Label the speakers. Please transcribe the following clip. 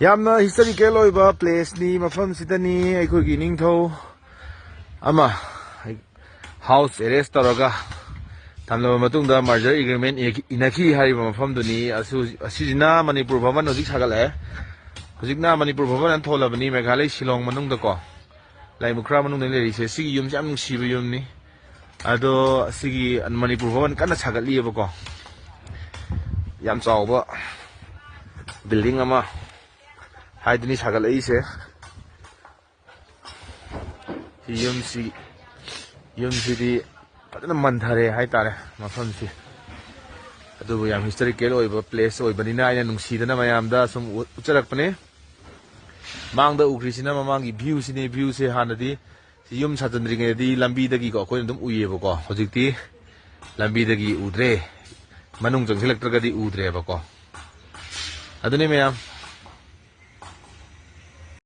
Speaker 1: ꯌꯥꯝꯅ ꯍꯤꯁꯇꯣꯔꯤꯀꯦꯜ ꯑꯣꯏꯕ ꯄ꯭ꯂꯦꯁꯅꯤ ꯃꯐꯝꯁꯤꯗꯅꯤ ꯑꯩꯈꯣꯏꯒꯤ ꯅꯤꯡꯊꯧ ꯑꯃ ꯍꯥꯎꯁ ꯑꯦꯔꯦꯁ ꯇꯧꯔꯒ ꯊꯝꯂꯕ ꯃꯇꯨꯡꯗ ꯃꯔꯖꯔ ꯑꯦꯒ꯭ꯔꯤꯃꯦꯟ ꯏꯅꯈꯤ ꯍꯥꯏꯔꯤꯕ ꯃꯐꯝꯗꯨꯅꯤ ꯑꯁꯤꯁꯤꯅ ꯃꯅꯤꯄꯨꯔ ꯚꯕꯟ ꯍꯧꯖꯤꯛ ꯁꯥꯒꯠꯂꯛꯑꯦ ꯍꯧꯖꯤꯛꯅ ꯃꯅꯤꯄꯨꯔ ꯚꯕꯟ ꯑꯅ ꯊꯣꯜꯂꯕꯅꯤ ꯃꯦꯘꯥꯂय ꯁꯤꯂꯣꯡ ꯃꯅꯨꯡꯗꯀꯣ ꯂꯥꯏꯃꯨꯈ꯭ꯔꯥ ꯃꯅꯨꯡꯗ ꯂꯩꯔꯤꯁꯦ ꯁꯤꯒꯤ ꯌꯨꯝꯁꯦ ꯌꯥꯝ ꯅꯨꯡꯁꯤꯕ ꯌꯨꯝꯅꯤ ꯑꯗꯣ ꯁꯤꯒꯤ ꯃꯅꯤꯄꯨꯔ ꯚꯕꯟ ꯀꯟꯅ ꯁꯥꯒꯠꯂꯤꯑꯕꯀꯣ ꯌꯥꯝ ꯆꯥꯎꯕ ꯕꯤꯜꯗꯤꯡ ꯑꯃ 하이드니 사갈레이세 ꯌꯨꯝꯁꯤꯗꯤ ꯐꯖꯅ ꯃꯟꯊꯔꯦ ꯍꯥꯏꯇꯥꯔꯦ ꯃꯐꯝꯁꯤ ꯑꯗꯨꯕꯨ ꯌꯥꯝ ꯍꯤꯁꯇꯣꯔꯤꯀꯦꯜ ꯑꯣꯏꯕ ꯄ꯭ꯂꯦꯁ ꯑꯣꯏꯕꯅꯤꯅ ꯑꯩꯅ ꯅꯨꯡꯁꯤꯗꯅ ꯃꯌꯥꯝꯗ ꯁꯨꯝ ꯎꯠꯆꯔꯛꯄꯅꯦ ꯃꯥꯡꯗ ꯎꯈ꯭ꯔꯤꯁꯤꯅ ꯃꯃꯥꯡꯒꯤ ꯚ꯭ꯌꯨꯁꯤꯅꯦ ꯚ꯭ꯌꯨꯁꯦ ꯍꯥꯟꯅꯗꯤ ꯌꯨꯝ ꯁꯥꯖꯟꯗ꯭ꯔꯤꯉꯩꯗꯗꯤ ꯂꯝꯕꯤꯗꯒꯤꯀꯣ ꯑꯩꯈꯣꯏꯅ ꯑꯗꯨꯝ ꯎꯏꯌꯦꯕꯀꯣ ꯍꯧꯖꯤꯛꯇꯤ ꯂꯝꯕꯤꯗꯒꯤ ꯎꯗ꯭ꯔꯦ ꯃꯅꯨꯡ ꯆꯪꯁꯤꯜꯂꯛꯇ꯭ꯔꯒꯗꯤ ꯎꯗ꯭ꯔꯦꯕꯀꯣ ꯑꯗꯨꯅꯤ ꯃꯌꯥꯝ